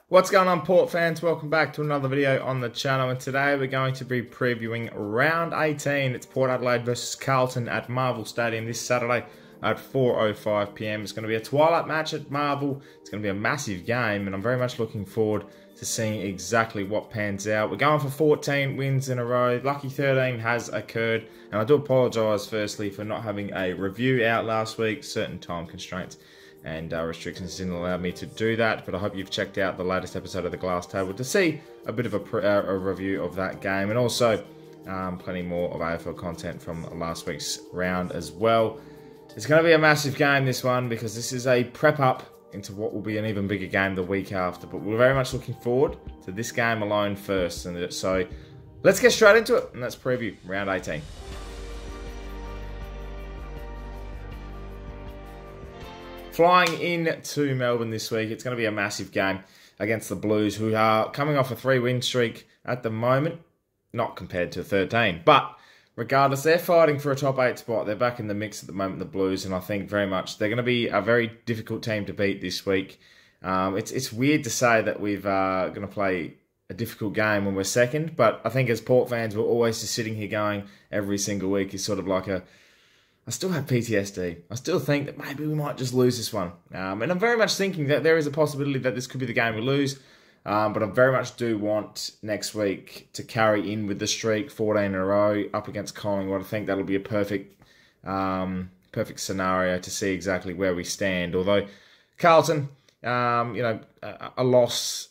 What's going on, Port fans? Welcome back to another video on the channel, and today we're going to be previewing round 18. It's Port Adelaide versus Carlton at Marvel Stadium this Saturday at 4:05 p.m. It's going to be a twilight match at Marvel. It's going to be a massive game, and I'm very much looking forward to seeing exactly what pans out. We're going for 14 wins in a row. Lucky 13 has occurred, and I do apologise firstly for not having a review out last week. Certain time constraints and restrictions didn't allow me to do that, but I hope you've checked out the latest episode of the Glass Table to see a bit of a review of that game, and also plenty more of AFL content from last week's round as well. It's going to be a massive game, this one, because this is a prep up into what will be an even bigger game the week after, but we're very much looking forward to this game alone first, and so let's get straight into it, and let's preview round 18. Flying into Melbourne this week, it's going to be a massive game against the Blues, who are coming off a 3-win streak at the moment, not compared to 13. But regardless, they're fighting for a top 8 spot. They're back in the mix at the moment, the Blues, and I think very much they're going to be a very difficult team to beat this week. It's weird to say that we're going to play a difficult game when we're second, but I think as Port fans, we're always just sitting here going every single week is sort of like I still have PTSD. I still think that maybe we might just lose this one. And I'm very much thinking that there is a possibility that this could be the game we lose. But I very much do want next week to carry in with the streak, 14 in a row, up against Collingwood. I think that'll be a perfect scenario to see exactly where we stand. Although Carlton, a loss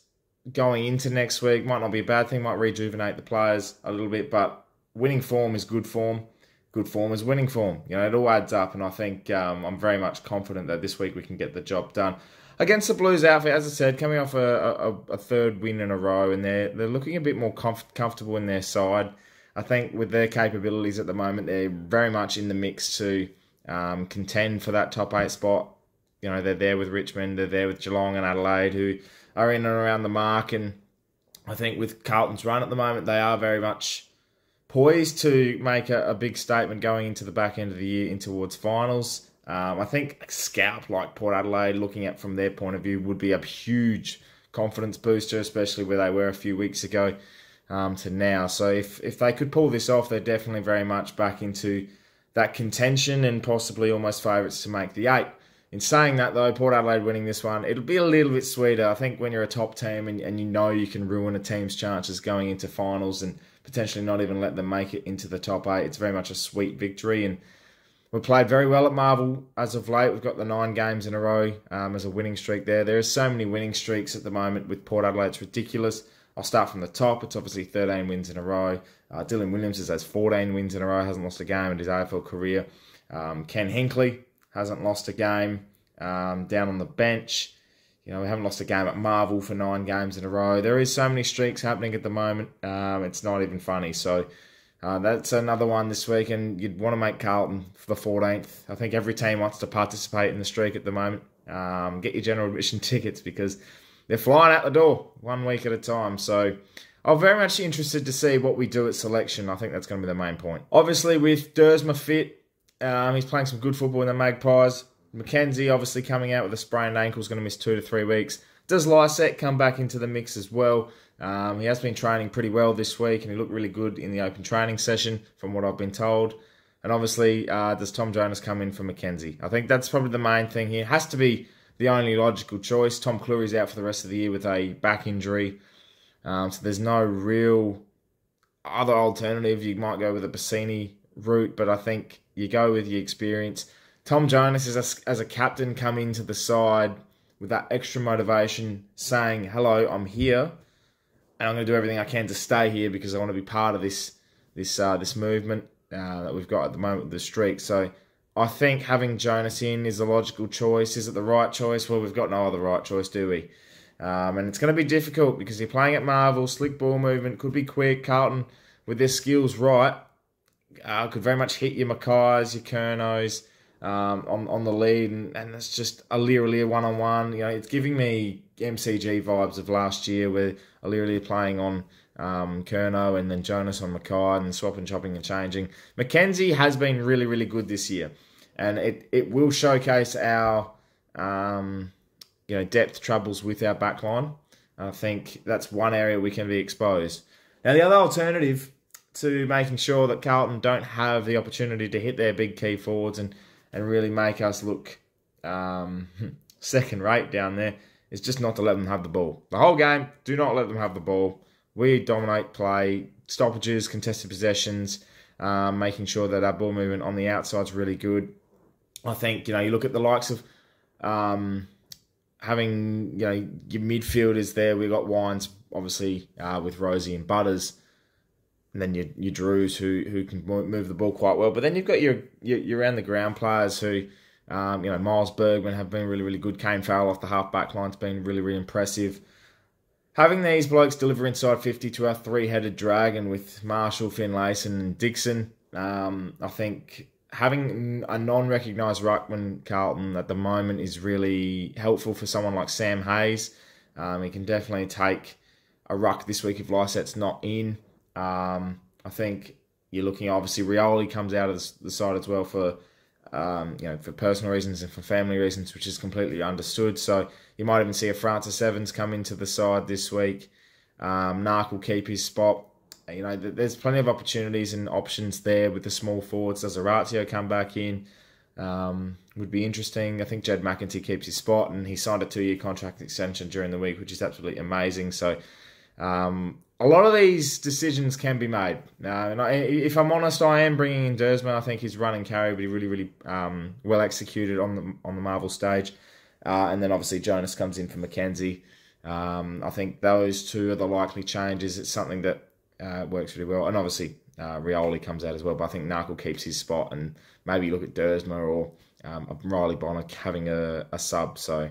going into next week might not be a bad thing, might rejuvenate the players a little bit, but winning form is good form. Good form is winning form. It all adds up, and I think I'm very much confident that this week we can get the job done against the Blues outfit. As I said, coming off a third win in a row, and they're looking a bit more comfortable in their side. I think with their capabilities at the moment, they're very much in the mix to contend for that top 8 spot. They're there with Richmond, they're there with Geelong and Adelaide, who are in and around the mark, and I think with Carlton's run at the moment, they are very much poised to make a big statement going into the back end of the year in towards finals. I think a scalp like Port Adelaide, looking at from their point of view, would be a huge confidence booster, especially where they were a few weeks ago to now. So if they could pull this off, they're definitely very much back into that contention and possibly almost favourites to make the 8. In saying that, though, Port Adelaide winning this one, it'll be a little bit sweeter. I think when you're a top team and you can ruin a team's chances going into finals and potentially not even let them make it into the top 8, it's very much a sweet victory. And we've played very well at Marvel as of late. We've got the 9 games in a row as a winning streak there. There are so many winning streaks at the moment with Port Adelaide. It's ridiculous. I'll start from the top. It's obviously 13 wins in a row. Dylan Williams has 14 wins in a row, hasn't lost a game in his AFL career. Ken Hinkley hasn't lost a game down on the bench. We haven't lost a game at Marvel for 9 games in a row. There is so many streaks happening at the moment. It's not even funny. So that's another one this week, and you'd want to make Carlton for the 14th. I think every team wants to participate in the streak at the moment. Get your general admission tickets because they're flying out the door 1 week at a time. So I'm very much interested to see what we do at selection. I think that's going to be the main point. Obviously, with Dersma fit, he's playing some good football in the Magpies. Mackenzie obviously coming out with a sprained ankle, is going to miss 2 to 3 weeks. Does Lysette come back into the mix as well? He has been training pretty well this week, and he looked really good in the open training session from what I've been told. And obviously, does Tom Jonas come in for Mackenzie? I think that's probably the main thing here. It has to be the only logical choice. Tom Cleary's out for the rest of the year with a back injury. So there's no real other alternative. You might go with a Bassini route, but I think you go with your experience. Tom Jonas, as a captain, come into the side with that extra motivation, saying, hello, I'm here, and I'm going to do everything I can to stay here because I want to be part of this movement that we've got at the moment with the streak. So I think having Jonas in is the logical choice. Is it the right choice? Well, we've got no other right choice, do we? And it's going to be difficult because you're playing at Marvel, slick ball movement, could be quick. Carlton, with their skills right, could very much hit your Mackays, your Kernos, on the lead, and it's just Aliir one-on-one. It's giving me MCG vibes of last year where Aliir playing on Kerno and then Jonas on Mackay and swapping, chopping and changing. Mackenzie has been really, really good this year, and it will showcase our depth troubles with our backline. I think that's one area we can be exposed. Now, the other alternative to making sure that Carlton don't have the opportunity to hit their big key forwards and really make us look second rate down there is just not to let them have the ball. The whole game, do not let them have the ball. We dominate play, stoppages, contested possessions, making sure that our ball movement on the outside is really good. I think, you look at the likes of having, your midfielders there. We've got Wines, obviously, with Rosie and Butters. And then your Drews who can move the ball quite well. But then you've got your around-the-ground players who, Miles Bergman have been really, really good. Kane Farrell off the half-back line's been really, really impressive. Having these blokes deliver inside 50 to our three-headed dragon with Marshall, Finlayson and Dixon, I think having a non-recognised ruckman, Carlton, at the moment is really helpful for someone like Sam Hayes. He can definitely take a ruck this week if Lycett's not in. I think you're looking, obviously, Rioli comes out of the side as well for personal reasons and for family reasons, which is completely understood. So you might even see a Francis Evans come into the side this week. Nark will keep his spot. There's plenty of opportunities and options there with the small forwards. Does Orazio come back in? Would be interesting. I think Jed McEntee keeps his spot, and he signed a 2-year contract extension during the week, which is absolutely amazing. So a lot of these decisions can be made. And if I'm honest, I am bringing in Dersma. I think his run and carry will be really, really well executed on the Marvel stage. And then obviously Jonas comes in for Mackenzie. I think those two are the likely changes. It's something that works really well. And obviously Rioli comes out as well. But I think Narkle keeps his spot, and maybe look at Dersma or Riley Bonner having a sub. So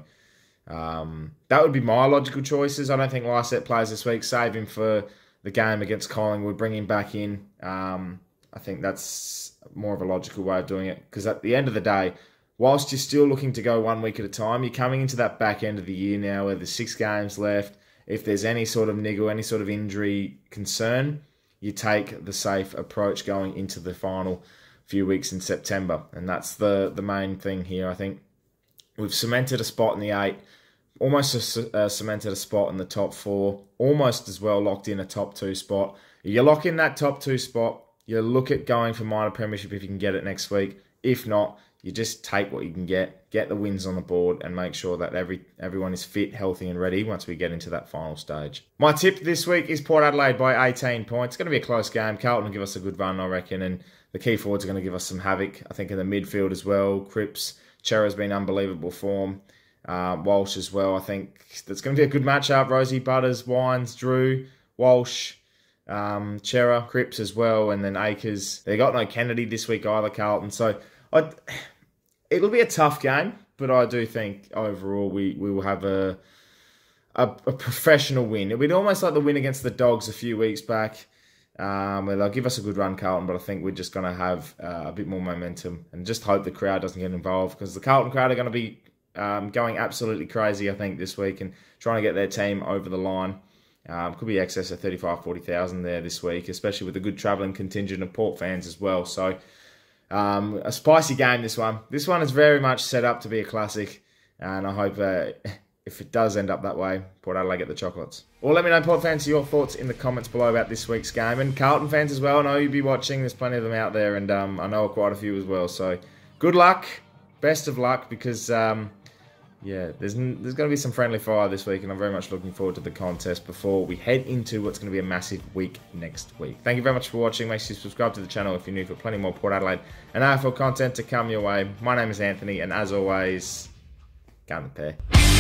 that would be my logical choices. I don't think Lysett plays this week. Save him for the game against Collingwood. Bring him back in. I think that's more of a logical way of doing it. Because at the end of the day, whilst you're still looking to go 1 week at a time, you're coming into that back end of the year now where there's 6 games left. If there's any sort of niggle, any sort of injury concern, you take the safe approach going into the final few weeks in September. And that's the main thing here, I think. We've cemented a spot in the 8. Almost cemented a spot in the top 4. Almost as well locked in a top 2 spot. You lock in that top 2 spot. You look at going for minor premiership if you can get it next week. If not, you just take what you can get the wins on the board, and make sure that everyone is fit, healthy and ready once we get into that final stage. My tip this week is Port Adelaide by 18 points. It's going to be a close game. Carlton will give us a good run, I reckon, and the key forwards are going to give us some havoc. I think in the midfield as well. Cripps, Chera's been unbelievable form. Walsh as well. I think that's going to be a good matchup. Rosie, Butters, Wines, Drew, Walsh, Chera, Cripps as well, and then Akers. They got no Kennedy this week either, Carlton. So it'll be a tough game, but I do think overall we will have a professional win. It'll be almost like the win against the Dogs a few weeks back, where they'll give us a good run, Carlton, but I think we're just going to have a bit more momentum and just hope the crowd doesn't get involved, because the Carlton crowd are going to be going absolutely crazy, I think, this week, and trying to get their team over the line. Could be excess of 40,000 there this week, especially with a good travelling contingent of Port fans as well. So a spicy game, this one. This one is very much set up to be a classic, and I hope if it does end up that way, Port Adelaide get the chocolates. Or let me know, Port fans, your thoughts in the comments below about this week's game. And Carlton fans as well, I know you'll be watching. There's plenty of them out there, and I know quite a few as well. So good luck. Best of luck, because there's going to be some friendly fire this week, and I'm very much looking forward to the contest before we head into what's going to be a massive week next week. Thank you very much for watching. Make sure you subscribe to the channel if you're new, for plenty more Port Adelaide and AFL content to come your way. My name is Anthony, and as always, go on the pair.